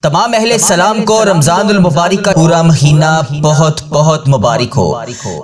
تمام اہل سلام کو رمضان المبارک کا پورا مہینہ بہت بہت مبارک ہو۔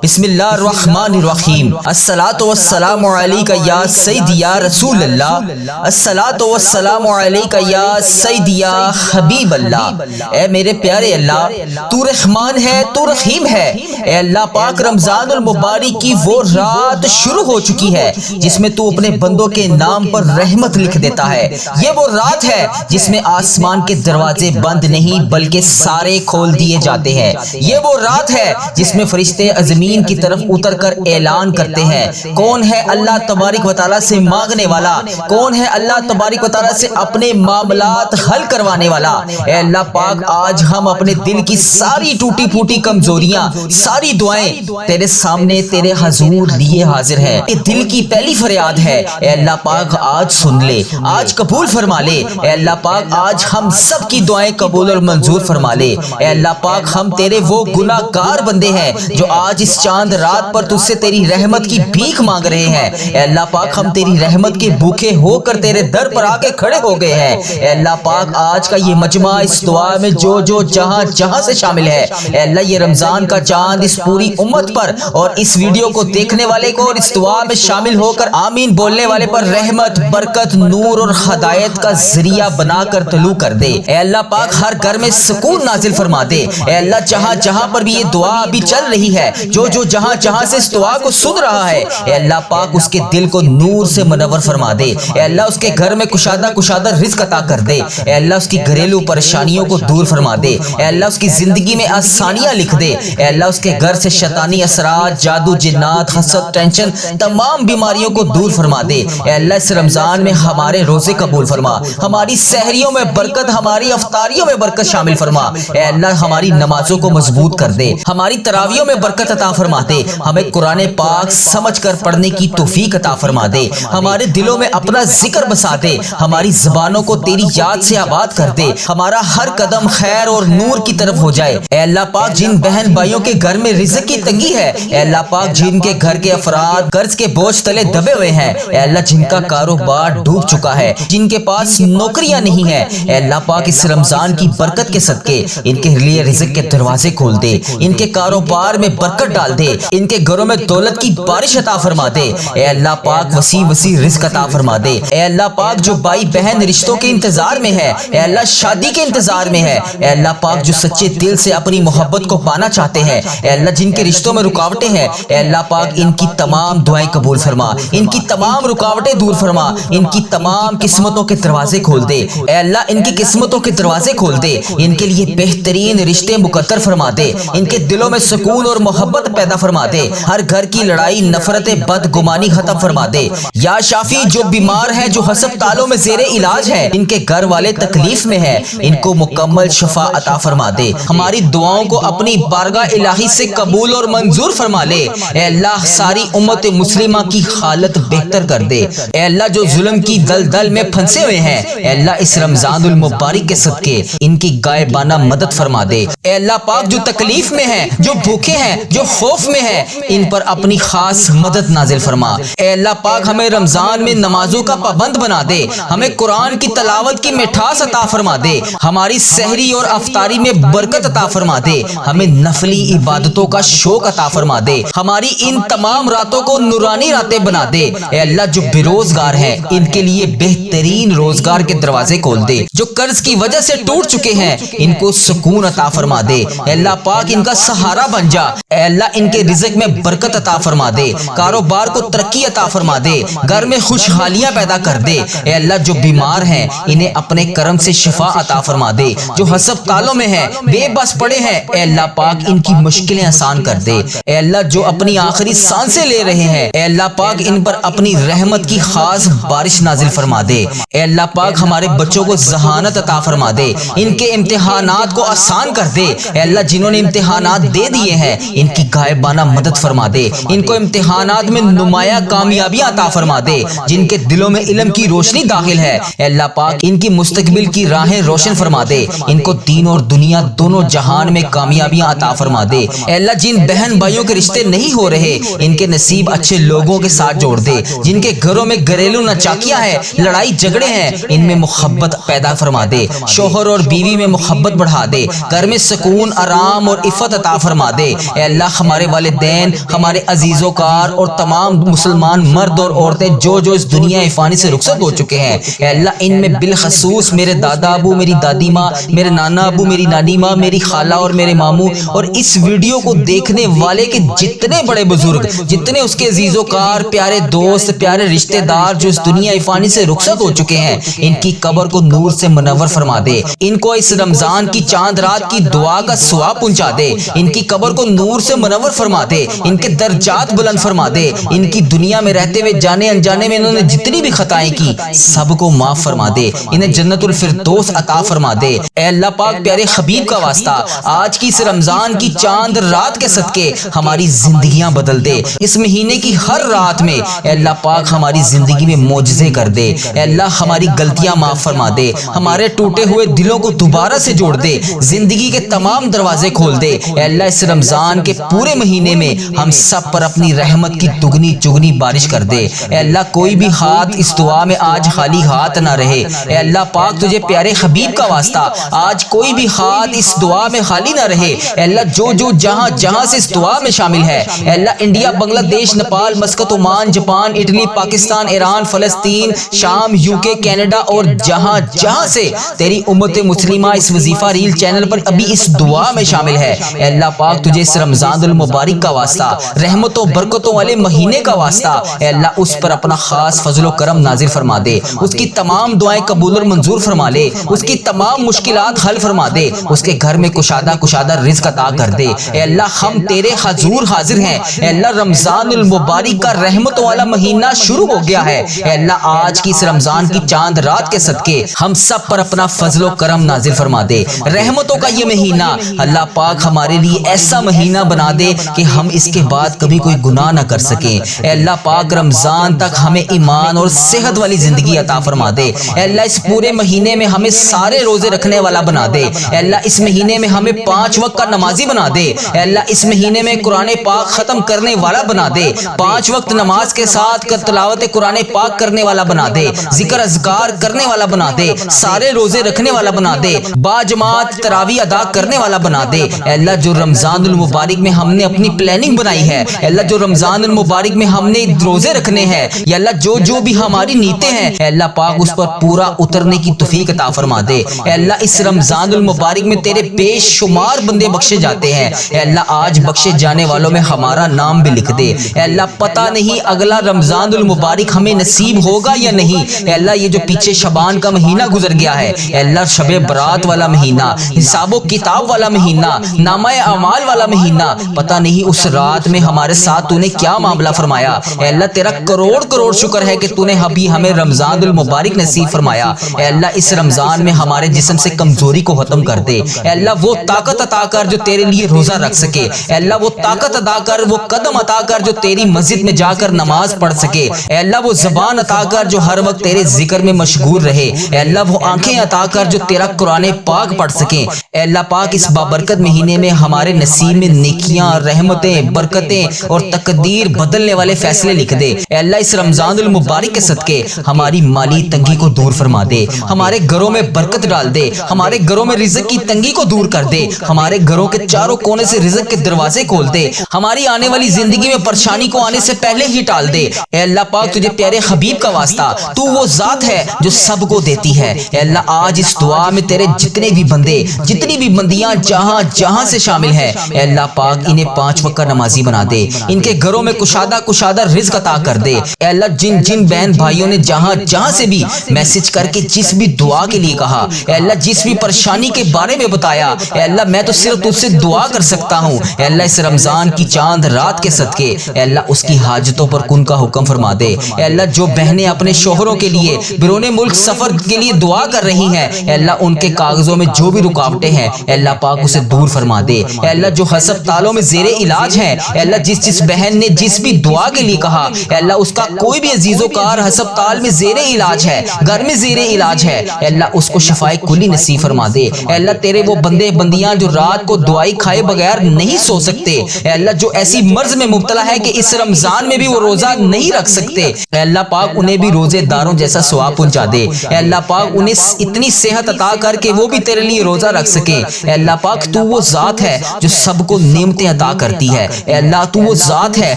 بسم اللہ الرحمن الرحیم۔ الصلاۃ والسلام علیک یا سیدی یا رسول اللہ، الصلاۃ والسلام علیک یا سیدی یا حبیب اللہ۔ اے میرے پیارے اللہ، تو رحمان ہے، تو رحیم ہے۔ اے اللہ پاک، رمضان المبارک کی وہ رات شروع ہو چکی ہے جس میں تو اپنے بندوں کے نام پر رحمت لکھ دیتا ہے۔ یہ وہ رات ہے جس میں آسمان کے دروازے بند نہیں بلکہ سارے کھول دیے جاتے ہیں۔ یہ وہ رات ہے جس میں فرشتے زمین کی طرف اتر کر اعلان کرتے ہیں، کون ہے اللہ تبارک و تعالیٰ سے مانگنے والا، کون ہے اللہ تبارک و تعالیٰ سے اپنے معاملات حل کروانے والا۔ اے اللہ پاک، آج ہم اپنے دل کی ساری ٹوٹی پھوٹی کمزوریاں، ساری دعائیں تیرے سامنے تیرے حضور لیے حاضر ہیں۔ یہ دل کی پہلی فریاد ہے، اے اللہ پاک آج سن لے، آج قبول فرما لے۔ اے اللہ پاک، آج ہم سب کی دعائیں قبول اور منظور فرما لے۔ اے اللہ پاک، ہم تیرے وہ گناہ گار بندے ہیں جو آج اس چاند رات پر تجھ سے تیری رحمت کی بھیک مانگ رہے ہیں۔ اے اللہ پاک، ہم تیری رحمت کے بھوکے ہو کر تیرے در پر آ کے کھڑے ہو گئے ہیں۔ اے اللہ پاک، آج کا یہ مجمع اس دعا میں جو جہاں جہاں سے شامل ہے، اے اللہ یہ رمضان کا چاند اس پوری امت پر اور اس ویڈیو کو دیکھنے والے کو اور اس دعا میں شامل ہو کر آمین بولنے والے پر رحمت، برکت، نور اور ہدایت کا ذریعہ بنا کر طلوع کر دے۔ اے اللہ پاک، ہر گھر میں سکون نازل فرما دے۔ اے اللہ، جہاں جہاں پر بھی یہ دعا ابھی چل رہی ہے، جو جہاں جہاں سے اس دعا کو سن رہا ہے، اے اللہ پاک اس کے دل کو نور سے منور فرما دے۔ اے اللہ، اس کے گھر میں کشادہ رزق عطا کر دے۔ اے اللہ، اس کی گھریلو پریشانیوں کو دور فرما دے۔ اے اللہ، اس کی زندگی میں آسانیاں لکھ دے۔ اے اللہ، اس کے گھر سے شیطانی اثرات، جادو، جنات، حسد، ٹینشن، تمام بیماریوں کو دور فرما دے۔ اے اللہ، اس رمضان میں ہمارے روزے قبول فرما، ہماری سحریوں میں برکت، ہماری افطاریوں میں برکت شامل فرما۔ اے اللہ، ہماری نمازوں کو مضبوط کر دے، ہماری تراویحوں میں برکت عطا فرما دے، ہمیں قرآن پاک سمجھ کر پڑھنے کی توفیق عطا فرما دے، ہمارے دلوں میں اپنا ذکر بسا دے، ہماری زبانوں کو تیری یاد سے آباد کر دے، ہمارا ہر قدم خیر اور نور کی طرف ہو جائے۔ اے اللہ پاک، جن بہن بھائیوں کے گھر میں رزق کی تنگی ہے، اے اللہ پاک، جن کے گھر کے افراد قرض کے بوجھ تلے دبے ہوئے ہیں، اے اللہ جن کا کاروبار ڈوب چکا ہے، جن کے پاس نوکریاں نہیں ہیں، اے اللہ پاک اس رمضان کی برکت کے صدقے ان کے لیے رزق کے دروازے کھول دے، ان کے کاروبار میں برکت ڈال دے، ان کے گھروں میں دولت کی بارش عطا فرما دے۔ اے اللہ پاک، وسیع رزق عطا فرما دے۔ اے اللہ پاک، جو بھائی بہن رشتوں کے انتظار میں ہے، اے اللہ شادی کے انتظار میں ہے، اے اللہ پاک، جو سچے دل سے اپنی محبت کو پانا چاہتے ہیں، اے اللہ جن کے رشتوں میں رکاوٹیں ہیں، اے اللہ پاک ان کی تمام دعائیں قبول فرما، ان کی تمام رکاوٹیں دور فرما، ان کی تمام قسمتوں کے دروازے کھول دے۔ اے اللہ، ان کی قسمتوں کے دروازے کھول دے، ان کے لیے بہترین رشتے مقدر فرما دے، ان کے دلوں میں سکون اور محبت پیدا فرما دے، ہر گھر کی لڑائی، نفرت، بدگمانی ختم فرما دے۔ یا شافی، جو بیمار ہیں، جو ہسپتالوں میں زیر علاج ہیں، ان کے گھر والے تکلیف میں ہیں، ان کو مکمل شفا عطا فرما دے۔ ہماری دعاؤں کو اپنی بارگاہ الہی سے قبول اور منظور فرما لے۔ اے اللہ، ساری امت مسلمہ کی حالت بہتر کر دے۔ اے اللہ، جو ظلم کی دلدل میں پھنسے ہوئے ہیں، اے اللہ اس رمضان المبارک کے صدقے ان کی غائبانہ مدد فرما دے۔ اے اللہ پاک، جو تکلیف میں ہیں، جو بھوکے ہیں، جو خوف میں ہیں، ان پر اپنی خاص مدد نازل فرما۔ اے اللہ پاک، ہمیں رمضان میں نمازوں کا پابند بنا دے، ہمیں قرآن کی تلاوت کی مٹھاس عطا فرما دے، ہماری سحری اور افطاری میں برکت عطا فرما دے، ہمیں نفلی عبادتوں کا شوق عطا فرما دے، ہماری ان تمام راتوں کو نورانی راتیں بنا دے۔ اے اللہ، جو بے روزگار ہیں، ان کے لیے بہترین روزگار کے دروازے کھول دے، جو قرض کی وجہ سے ٹوٹ چکے ہیں ان کو سکون عطا فرما دے۔ اے اللہ پاک، ان کا سہارا بن جا۔ اے اللہ، ان کے رزق میں برکت عطا فرما دے، کاروبار کو ترقی عطا فرما دے، گھر میں خوشحالیاں پیدا کر دے۔ اے اللہ، جو بیمار ہیں انہیں اپنے کرم سے شفا عطا فرما دے، جو ہسپتالوں میں ہیں، بے بس پڑے ہیں، اے اللہ پاک ان کی مشکلیں آسان کر دے۔ اے اللہ، جو اپنی آخری سانسیں لے رہے ہیں، اے اللہ پاک ان پر اپنی رحمت کی خاص بارش نازل فرما دے۔ اے اللہ پاک، ہمارے بچوں کو ذہانت عطا فرما دے، ان کے امتحانات کو آسان کر دے۔ اے اللہ، جنہوں نے امتحانات دے دیے ہیں ان کی غائبانہ مدد فرما دے، ان کو امتحانات میں نمایاں کامیابیاں عطا فرما دے، جن کے دلوں میں علم کی روشنی داخل ہے، اے اللہ پاک ان کی مستقبل کی راہیں روشن فرما دے، ان کو دین اور دنیا دونوں جہان میں کامیابیاں عطا فرما دے۔ اے اللہ، جن بہن بھائیوں کے رشتے نہیں ہو رہے ان کے نصیب اچھے لوگوں کے ساتھ جوڑ دے، جن کے گھروں میں گھریلو نچاکیاں ہیں، لڑائی جھگڑے ہیں، ان میں محبت پیدا فرما دے، شوہر شوہر اور بیوی میں محبت بڑھا دے، گھر میں سکون، آرام اور عفت عطا فرما دے۔ اے اللہ ہمارے والدین، ہمارے عزیز و کار اور تمام مسلمان مرد اور عورتیں جو اس دنیا فانی سے رخصت ہو چکے ہیں، اے اللہ ان میں بالخصوص میرے دادا ابو، میری دادی ماں، میرے نانا ابو، میری نانی ماں، میری خالہ اور میرے ماموں، اور اس ویڈیو کو دیکھنے والے کے جتنے بڑے بزرگ، جتنے اس کے عزیز و کار، پیارے دوست، پیارے رشتہ دار جو اس دنیا فانی سے رخصت ہو چکے ہیں، ان کی قبر کو نور سے منور فرما دے، ان کو اس رمضان کی چاند رات کی دعا کا ثواب پہنچا دے، ان کی قبر کو نور سے منور فرما دے، ان کے درجات بلند فرما دے، ان کی دنیا میں رہتے ہوئے جانے انجانے میں انہوں نے جتنی بھی خطائیں کی سب کو معاف فرما دے، انہیں جنت الفردوس عطا فرما دے۔ اے اللہ پاک پیارے حبیب کا واسطہ آج کی اس رمضان کی چاند رات کے صدقے ہماری زندگیاں بدل دے، اس مہینے کی ہر رات میں اے اللہ پاک ہماری زندگی میں معجزے کر دے، اے اللہ ہماری غلطیاں معاف فرما دے، ہمارے ٹوٹے ہوئے دلوں کو دوبارہ سے جوڑ دے، زندگی کے تمام دروازے کھول دے۔ اے اللہ اس رمضان کے پورے مہینے میں ہم سب پر اپنی رحمت کی دگنی چگنی بارش کر دے۔ اے اللہ کوئی بھی ہاتھ اس دعا میں آج خالی ہاتھ نہ رہے، اے اللہ پاک تجھے پیارے حبیب کا واسطہ آج کوئی بھی ہاتھ اس دعا میں خالی نہ رہے، اے اللہ جو جہاں جہاں سے اس دعا میں شامل ہے، اے اللہ انڈیا، بنگلہ دیش، Nepal, Muscat, Oman, Japan, Italy, Pakistan, Iran, فلسطین، شام، یوکے، کینیڈا اور جہاں جہاں سے تیری امت مسلمہ اس وظیفہ ریل چینل پر ابھی اس دعا میں شامل ہے، اے اللہ پاک تجھے اس رمضان المبارک کا واسطہ، رحمتوں برکتوں والے مہینے کا واسطہ، اے اللہ اس پر اپنا خاص فضل و کرم نازل فرما دے، اس کی تمام دعائیں قبول اور منظور فرما لے، اس کی تمام مشکلات حل فرما دے، اس کے گھر میں کشادہ رزق عطا کر دے۔ اے اللہ ہم تیرے حضور حاضر ہیں، اے اللہ رمضان المبارک کا رحمتوں والا مہینہ شروع ہو گیا ہے، اے اللہ آج کی اس رمضان کی چاند رات کے صدقے ہم سب پر اپنا فضل و کرم نازل فرما دے۔ رحمتوں کا یہ مہینہ اللہ پاک ہمارے لیے ایسا مہینہ بنا دے کہ ہم اس کے بعد کبھی کوئی گناہ نہ کر سکیں، اے اللہ پاک رمضان تک ہمیں ایمان اور صحت والی زندگی عطا فرما دے، اے اللہ اس پورے مہینے میں ہمیں سارے روزے رکھنے والا بنا دے، اے اللہ اس مہینے میں ہمیں 5 وقت کا نمازی بنا دے، اے اللہ اس مہینے میں قرآن پاک ختم کرنے والا بنا دے، 5 وقت نماز کے ساتھ تلاوت قرآن پاک کرنے والا بنا دے، ذکر اذکار کرنے والا بنا دے، سارے روزے رکھنے والا بنا دے، با جماعت تراویح ادا کرنے والا بنا دے، اے اللہ جو رمضان المبارک میں ہم نے اپنی پلاننگ بنائی ہے، اے اللہ جو رمضان المبارک میں ہم نے روزے رکھنے ہیں، یا اللہ جو بھی ہماری نیتیں ہیں، اے اللہ پاک اس پر پورا اترنے کی توفیق عطا فرما دے، اے اللہ اس رمضان المبارک میں تیرے بے شمار بندے بخشے جاتے ہیں، اے اللہ آج بخشے جانے والوں میں ہمارا نام بھی لکھ دے، اے اللہ پتہ نہیں اگلا رمضان المبارک ہمیں نصیب ہوگا یا نہیں، اے اللہ یہ جو پیچھے شعبان کا مہینہ گزر گیا ہے، اے اللہ شب برات والا مہینہ، حساب و کتاب والا مہینہ، نامہ اعمال والا مہینہ، پتہ نہیں اس رات میں ہمارے ساتھ تو نے کیا معاملہ فرمایا، اے اللہ تیرا کروڑ شکر ہے کہ تو نے ابھی ہمیں رمضان المبارک نصیب فرمایا، اے اللہ اس رمضان میں ہمارے جسم سے کمزوری کو ختم کر دے، اے اللہ وہ طاقت عطا کر جو تیرے لیے روزہ رکھ سکے، اے اللہ وہ طاقت عطا کر، وہ قدم عطا کر جو تیری مسجد میں جا کر نماز پڑھ سکے، اے اللہ وہ زبان عطا کر جو ہر وقت تیرے ذکر میں مشغول رہے، اے اللہ وہ آنکھیں عطا کر جو تیرا قرآن پاک پڑھ سکیں، اے اللہ پاک اس بابرکت مہینے میں ہمارے نصیب میں نیکیاں، رحمتیں، برکتیں اور تقدیر بدلنے والے فیصلے لکھ دے، اے اللہ اس رمضان المبارک کے صدقے ہماری مالی تنگی کو دور فرما دے، ہمارے گھروں میں برکت ڈال دے، ہمارے گھروں میں رزق کی تنگی کو دور کر دے، ہمارے گھروں کے چاروں کونے سے رزق کے دروازے کھول دے، ہماری آنے والی زندگی میں پریشانی کو آنے سے پہلے ہی ٹال دے، اے اللہ پاک تجھے پیارے حبیب کا واسطہ تو وہ ذات ہے جو سب کو دیتی ہے، اے اللہ آج اس دعا میں تیرے جتنے بھی بندے، جتنی بھی بندیاں جہاں جہاں سے شامل ہیں، اے اللہ پاک انہیں 5 وقت کا نمازی بنا دے، ان کے گھروں میں کشادہ رزق عطا کر دے، اے اللہ جن بہن بھائیوں نے جہاں جہاں سے بھی میسج کر کے جس بھی دعا کے لیے کہا، اے اللہ جس بھی پریشانی کے بارے میں بتایا، اے اللہ میں تو صرف تجھ سے دعا کر سکتا ہوں، اے اللہ اس رمضان کی چاند رات کے صدقے اے اللہ اس کی حاجتوں پر کن کا حکم فرما دے، اے اللہ جو بہنیں اپنے شوہروں کے لیے بیرون ملک سفر کے لیے دعا کر رہی ہیں، اے اللہ ان کے کاغذوں میں جو بھی رکاوٹیں ہیں اے اللہ پاک اسے دور فرما دے، اے اللہ جو ہسپتالوں میں زیر علاج ہیں، اے اللہ جس بہن نے جس بھی دعا کے لیے کہا، اے اللہ اس کا کوئی بھی عزیز و کار ہسپتال میں زیر علاج ہے، گھر میں زیر علاج ہے، اے اللہ اس کو شفائے کلی نصیب فرما دے، اے اللہ تیرے وہ بندے بندیاں جو رات کو دعائی کھائے بغیر نہیں سو سکتے، اے اللہ جو ایسی مرض میں مبتلا ہے کہ اس رمضان میں بھی وہ روزہ نہیں رکھ سکتے، اے اللہ پاک انہیں بھی روزے داروں جیسا ثواب پہنچا دے، اے اللہ پاک انہیں اتنی صحت صحت عطا کر کے وہ بھی تیرے لیے روزہ رکھ سکے۔ اے اللہ پاک تو وہ ذات ہے جو سب کو نعمتیں عطا کرتی ہے۔ اے اللہ تو وہ ذات ہے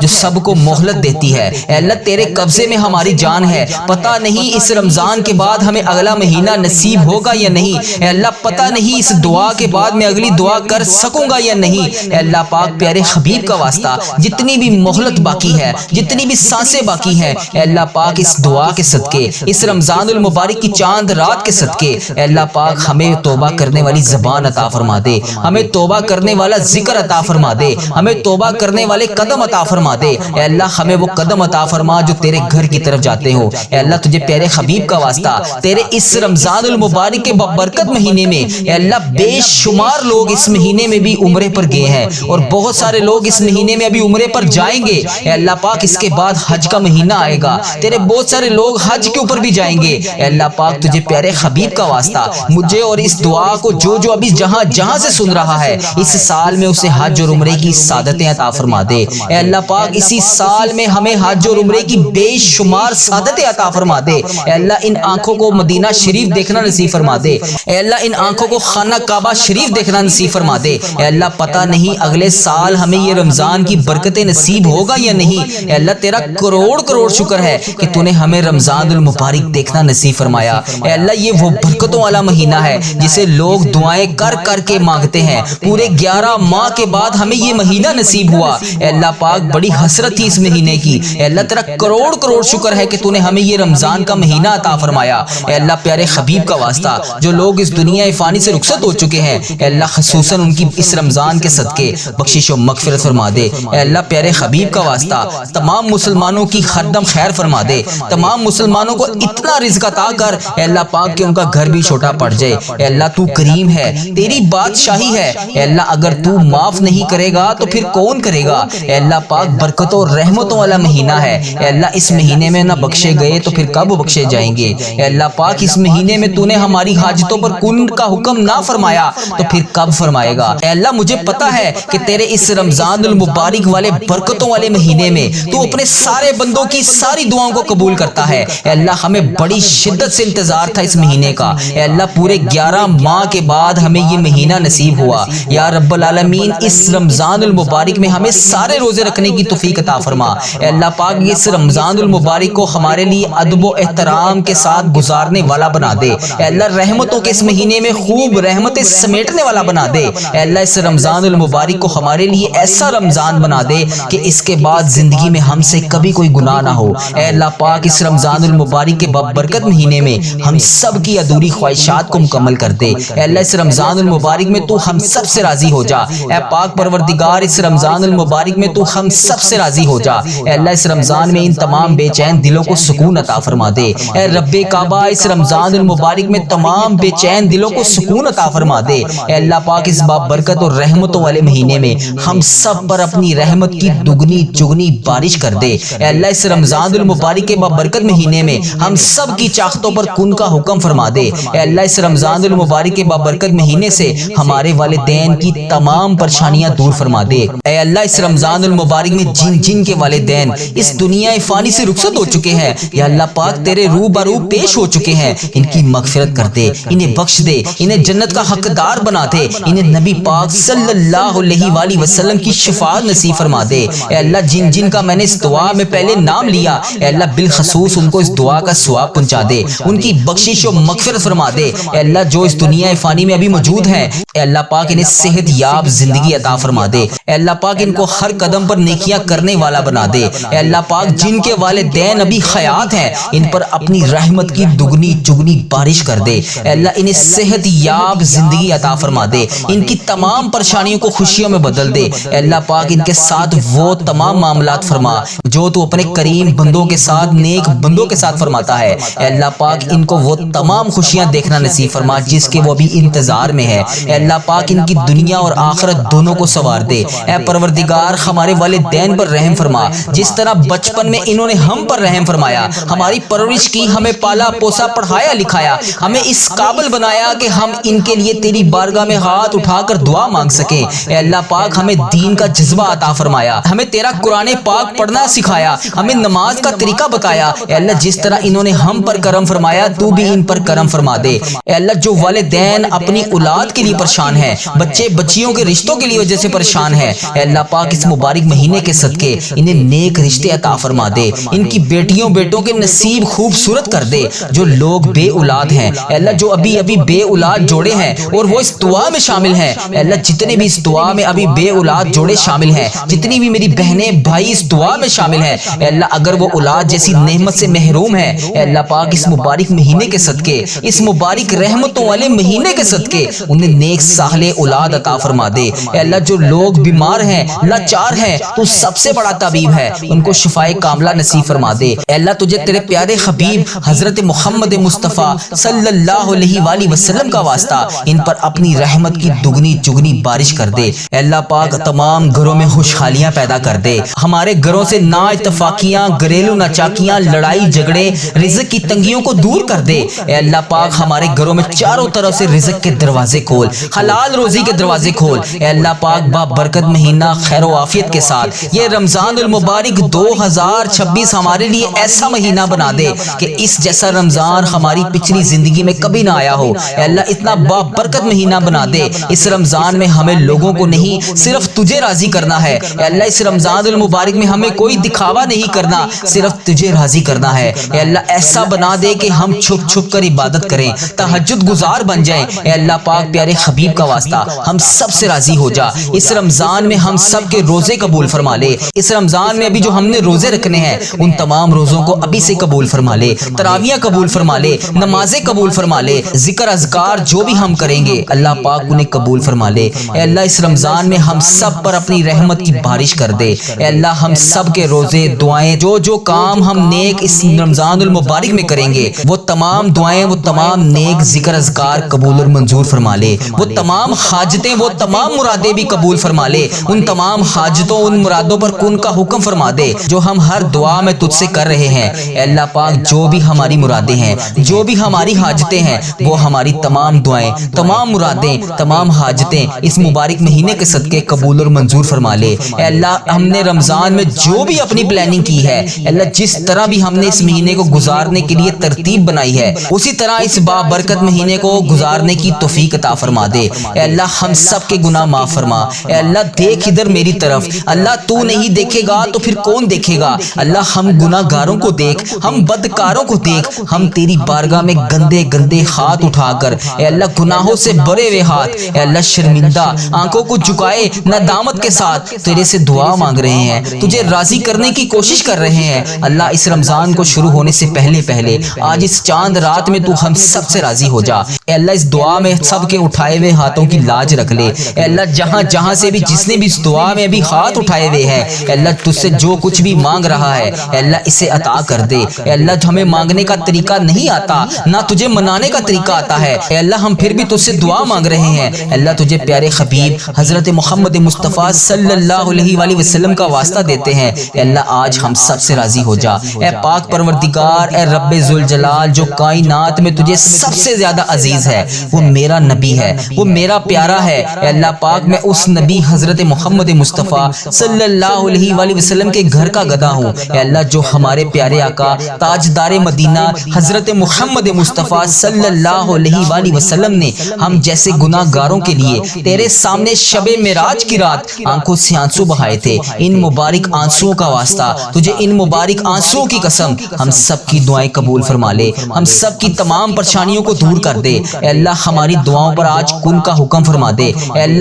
جو سب کو مہلت دیتی ہے۔ اے اللہ تیرے قبضے میں ہماری جان ہے، پتہ نہیں اس رمضان کے بعد ہمیں اگلا مہینہ نصیب ہوگا یا نہیں۔ اے اللہ پتہ نہیں اس دعا کے بعد میں اگلی دعا کر سکوں گا یا نہیں۔ اے اللہ پاک پیارے حبیب کا واسطہ جتنی بھی مہلت باقی ہے، جتنی بھی سانسیں باقی ہیں، اے اللہ پاک اس دعا کے صدقے، اس رمضان المبارک کی چاند رات کے صدقے اے اللہ پاک ہمیں توبہ کرنے والی زبان عطا فرما دے، ہمیں توبہ کرنے والا ذکر عطا فرما دے، ہمیں توبہ کرنے والے قدم عطا فرما دے۔ اے اللہ ہمیں وہ قدم عطا فرما جو تیرے گھر کی طرف جاتے ہو۔ اے اللہ تجھے پیارے حبیب کا واسطہ تیرے اس رمضان المبارک کے بابرکت مہینے میں اے اللہ بے شمار لوگ اس مہینے میں بھی عمرے پر گئے ہیں اور بہت سارے لوگ اس مہینے میں ابھی عمرے پر جائیں گے۔ اے اللہ پاک اس کے بعد حج کا مہینہ آئے گا، تیرے بہت سارے لوگ حج کے اوپر بھی جائیں گے۔ اے اللہ پاک تجھے پیارے حبیب کا واسطہ مجھے اور اس دعا کو جو ابھی جہاں سے سن رہا ہے اس سال میں اسے حج اور عمرے کی سعادتیں عطا فرما دے۔ اے اللہ پاک اسی سال میں ہمیں حج اور عمرے کی بے شمار سعادتیں عطا فرما دے۔ اے اللہ ان آنکھوں کو مدینہ شریف دیکھنا نصیب فرما دے۔ اے اللہ ان آنکھوں کو خانہ کعبہ شریف دیکھنا نصیب فرما دے۔ اے اللہ پتہ نہیں اگلے سال ہمیں یہ رمضان کی برکتیں نصیب ہوگا یا نہیں۔ اے اللہ تیرا کروڑ شکر ہے کہ تو نے ہمیں رمضان المبارک دیکھنا نصیب فرمایا۔ اے اللہ یہ وہ برکتوں والا مہینہ ہے جسے لوگ دعائیں کر کے مانگتے ہیں، پورے 11 ماہ کے بعد ہمیں یہ مہینہ نصیب ہوا۔ اے اللہ پاک بڑی حسرت تھی اس مہینے کی۔ اے اللہ تیرا کروڑ شکر ہے کہ تو نے ہمیں یہ رمضان کا مہینہ عطا فرمایا۔ اے اللہ پیارے حبیب کا واسطہ جو لوگ اس دنیا فانی سے رخصت ہو چکے ہیں اے اللہ خصوصاً ان کی اس رمضان کے صدقے بخشش و مغفرت فرما دے۔ اے اللہ پیارے حبیب کا واسطہ تمام مسلمانوں کی ہر دم خیر فرما دے، تمام مسلمانوں کو اتنا رزق عطا کر اے اللہ پاک کہ ان کا گھر بھی چھوٹا پڑ جائے۔ اے اللہ تو کریم ہے، تیری بادشاہی ہے۔ اے اللہ اگر تو معاف نہیں کرے گا تو پھر کون کرے گا۔ اے اللہ پاک برکتوں اور رحمتوں والا مہینہ ہے۔ اے اللہ اس مہینے میں نہ بخشے گئے تو پھر کب بخشے جائیں گے۔ اے اللہ پاک اس مہینے میں تو نے ہماری حاجتوں پر کن کا حکم نہ فرمایا تو پھر کب فرمائے گا۔ اے اللہ مجھے پتا ہے کہ تیرے اس رمضان المبارک والے برکتوں والے مہینے میں تو اپنے سارے بندوں کی ساری دعاؤں کو قبول کرتا ہے۔ اے اللہ ہمیں بڑی شدت سے انتظار تھا اس مہینے کا۔ اے اللہ پورے 11 ماہ کے بعد ہمیں یہ مہینہ نصیب ہوا۔ یا رب العالمین اس رمضان المبارک میں ہمیں سارے روزے رکھنے کی توفیق عطا فرما۔ اے اللہ پاک اس رمضان المبارک کو ہمارے لیے ادب و احترام کے ساتھ گزارنے والا بنا دے۔ اے اللہ رحمتوں کے اس مہینے میں خوب رحمتیں سمیٹنے والا بنا دے۔ اے اللہ اس رمضان المبارک کو ہمارے لیے ایسا رمضان بنا دے کہ اس کے بعد زندگی میں ہم سے کبھی کوئی گناہ نہ ہو۔ اے اللہ پاک اس رمضان المبارک کے بابرکت مہینے میں ہم سب کی ادھوری خواہشات کو مکمل کر دے۔ اے اللہ اس رمضان المبارک میں تو ہم سب سے راضی ہو جا۔ اے پاک پروردگار اس رمضان المبارک میں تو ہم سب سے راضی ہو جا۔ اے اللہ اس رمضان میں ان تمام بے چین دلوں کو سکون عطا فرما دے۔ اے رب کعبہ اس رمضان المبارک میں تمام بے چین دلوں کو سکون عطا فرما دے۔ اے اللہ پاک اس بابرکت اور رحمتوں والے مہینے میں ہم سب پر اپنی رحمت کی دگنی چگنی بارش کر دے۔ اے اللہ اس رمضان المبارک کے بابرکت مہینے میں ہم سب کی چاہتوں پر کن کا حکم فرما دے۔ اے اللہ اس رمضان المبارک کے بابرکت مہینے سے ہمارے والدین کی تمام پریشانیاں دور فرما دے۔ اے اللہ اس رمضان المبارک میں جن کے والدین اس دنیا فانی سے رخصت ہو چکے ہیں یا اللہ پاک تیرے روبرو پیش ہو چکے ہیں ان کی مغفرت کر دے، انہیں بخش دے، انہیں جنت کا حقدار بنا دے، انہیں نبی پاک صلی اللہ علیہ وآلہ وسلم کی شفاعت نصیب فرما دے۔ اے اللہ جن کا میں نے اس دعا میں پہلے نام لیا اے اللہ بالخصوص ان کو اس دعا کا ثواب پہنچا دے، ان کی بخشش و مغفرت فرما دے۔ اے اللہ جو اس دنیا فانی میں ابھی موجود ہیں اے اللہ پاک انہیں صحت یاب زندگی عطا فرما دے۔ اے اللہ پاک ان کو ہر قدم پر نیکیاں کرنے والا بنا دے۔ اے اللہ پاک جن کے والدین ابھی حیات ہیں ان پر اپنی رحمت کی دگنی چگنی بارش کر دے۔ اے اللہ انہیں صحت یاب زندگی عطا فرما دے، ان کی تمام پریشانیوں کو خوشیوں میں بدل دے۔ اے اللہ پاک ان کے ساتھ وہ تمام معاملات فرما جو تو اپنے کریم بندوں کے ساتھ نیک بندوں کے ساتھ فرماتا ہے۔ اے اللہ پاک ان کو وہ تمام خوشیاں دیکھنا نصیب فرما جس کے وہ ابھی انتظار میں ہے۔ اے اللہ پاک ان کی دنیا اور آخرت دونوں کو سنوار دے۔ اے پروردگار ہمارے والدین پر رحم فرما، جس طرح بچپن میں انہوں نے ہم پر رحم فرمایا، ہماری پرورش کی، ہمیں پالا پوسا پڑھایا لکھایا، ہمیں اس قابل بنایا کہ ہم ان کے لیے تیری بارگاہ میں ہاتھ اٹھا کر دعا مانگ سکیں۔ اے اللہ پاک ہمیں دین کا جذبہ عطا فرمایا، ہمیں تیرا قرآن پاک پڑھنا سکھایا, ہمیں نماز کا طریقہ بتایا. اے اللہ جس طرح انہوں نے ہم پر کرم فرمایا تو بھی ان پر کرم فرما دے. اے اللہ جو والدین اپنی اولاد کے لیے پریشان ہیں, بچے بچیوں کے رشتوں کے لیے وجہ سے پریشان ہیں, اے اللہ پاک اس مبارک مہینے کے صدقے انہیں نیک رشتے عطا فرما دے. ان کی بیٹیوں بیٹوں کے نصیب خوبصورت کر دے. جو لوگ بے اولاد ہیں اے اللہ, جو ابھی بے اولاد جوڑے ہیں اور وہ اس دعا میں شامل ہیں, اے اللہ جتنے بھی اس دعا میں ابھی بے اولاد جوڑے شامل ہیں, جتنی بھی میری بہنیں بھائی اس دعا میں شامل ہیں, اے اللہ اگر وہ اولاد جیسی نعمت سے محروم ہے, اے اللہ پاک اس مبارک مہینے کے صدقے, اس مبارک رحمتوں والے مہینے کے صدقے انہیں نیک صالح اولاد عطا فرما دے. اے اللہ جو لوگ بیمار ہیں, لاچار ہیں, تو سب سے بڑا طبیب ہے, ان کو شفائے کاملہ نصیب فرما دے. اے اللہ تجھے تیرے پیارے حبیب حضرت محمد مصطفیٰ صلی اللہ علیہ وآلہ وسلم کا واسطہ ان پر اپنی رحمت کی دگنی چگنی بارش کر دے. اے اللہ پاک تمام گھروں میں خوشحالیاں پیدا کر دے. ہمارے گھروں سے نا اتفاقیاں, گھریلو ناچاکیاں, لڑائی جھگڑے, رزق کی تنگیوں کو دور کر دے. اے اللہ پاک ہمارے گھروں میں چاروں طرف سے رزق کے دروازے کھول, حلال روزی کے دروازے کھول. اے اللہ پاک با برکت مہینہ خیر و عافیت کے ساتھ یہ رمضان المبارک 2026 ہمارے لیے ایسا مہینہ بنا دے کہ اس جیسا رمضان ہماری پچھلی زندگی میں کبھی نہ آیا ہو. اے اللہ اتنا با برکت مہینہ بنا دے. اس رمضان میں ہمیں لوگوں کو نہیں صرف تجھے راضی کرنا ہے. اے اللہ اس رمضان المبارک میں ہمیں کوئی دکھاوا نہیں کرنا, صرف تجھے راضی کرنا ہے. اے اللہ ایسا بنا دے کہ ہم چھپ چھپ کر عبادت کریں, تہجد گزار بن جائیں. اے اللہ پاک پیارے حبیب کا واسطہ ہم سب سے راضی ہو جا. اس رمضان میں ہم سب کے روزے قبول فرما لے. اس رمضان میں ابھی جو ہم نے روزے رکھنے ہیں ان تمام روزوں کو ابھی سے قبول فرما لے. تراویاں قبول فرما لے, نمازیں قبول فرما لے, ذکر اذکار جو بھی ہم کریں گے اللہ پاک انہیں قبول فرما لے. اے اللہ اس رمضان میں ہم سب پر اپنی رحمت کی بارش کر دے. اے اللہ ہم سب کے روزے, دعائیں, جو کام ہم نیک اس رمضان المبارک میں کریں گے وہ تمام دعائیں, وہ تمام نیک ذکر اذکار قبول اور منظور فرما لے. وہ تمام حاجتیں, وہ تمام مرادیں بھی قبول فرما لے. ان تمام حاجتوں, ان مرادوں پر کن کا حکم فرما دے جو ہم ہر دعا میں تجھ سے کر رہے ہیں. اے اللہ پاک جو بھی ہماری مرادیں ہیں, جو بھی ہماری حاجتیں ہیں, وہ ہماری تمام دعائیں, تمام مرادیں, تمام حاجتیں اس مبارک مہینے کے صدقے قبول اور منظور فرما لے. اے اللہ ہم نے رمضان میں جو بھی اپنی پلاننگ کی ہے, اے اللہ جس طرح بھی ہم نے اس مہینے کو گزارنے کے لیے ترتیب بنائی ہے اسی طرح اس بابرکت مہینے کو گزارنے کی توفیق عطا فرما دے. اے اللہ ہم سب کے گناہ معاف فرما. اے اللہ دیکھ ادھر میری طرف, اللہ تو نہیں دیکھے گا تو پھر کون دیکھے گا. اللہ ہم گناہ گاروں کو دیکھ, ہم بدکاروں کو دیکھ, ہم تیری بارگاہ میں گندے گندے ہاتھ اٹھا کر, اے اللہ گناہوں سے بھرے ہوئے ہاتھ, اے اللہ شرمندہ آنکھوں کو جھکائے ندامت کے ساتھ تیرے سے دعا مانگ رہے ہیں, تجھے راضی کرنے کی کوشش کر رہے ہیں. اللہ اس رمضان کو شروع ہونے سے پہلے آج اس چاند رات میں تو ہم سب سے راضی ہو جا. اے اللہ اس دعا میں سب کے اٹھائے ہوئے ہاتھوں کی لاج رکھ لے. اے اللہ جہاں جہاں سے بھی جس نے بھی اس دعا میں ابھی ہاتھ اٹھائے ہوئے ہیں, اے اللہ تجھ سے جو کچھ بھی مانگ رہا ہے اے اللہ اسے عطا کر دے. اے اللہ ہمیں مانگنے کا طریقہ نہیں آتا, نہ تجھے منانے کا طریقہ آتا ہے. اے اللہ ہم پھر بھی تجھ سے دعا مانگ رہے ہیں. اے اللہ تجھے پیارے حبیب حضرت محمد مصطفیٰ صلی اللہ علیہ وآلہ وسلم کا واسطہ دیتے ہیں. اے اللہ آج ہم سب سے راضی ہو جا. اے پاک پروردگار, اے رب ذوالجلال, جو کائنات میں تجھے سب سے زیادہ عزیز ہے وہ میرا نبی ہے, وہ میرا پیارا ہے. اے اللہ پاک میں اس نبی حضرت محمد مصطفیٰ صلی اللہ علیہ وآلہ وسلم کے گھر کا گدا ہوں. اے اللہ جو ہمارے پیارے آقا تاجدار مدینہ حضرت محمد مصطفیٰ صلی اللہ علیہ وآلہ وسلم نے ہم جیسے گناہ گاروں کے لیے تیرے سامنے شب معراج کی رات آنکھوں سے آنسو بہائے تھے, ان مبارک آنسوؤں کا واسطہ تجھے ان مبارک آنسوؤں کی قسم ہم سب کی دعائیں قبول فرما لے, ہم سب کی تمام پریشانیوں کو دور کر دے. اے اللہ ہماری دعاؤں پر آج کن کا حکم فرما دے. اے اللہ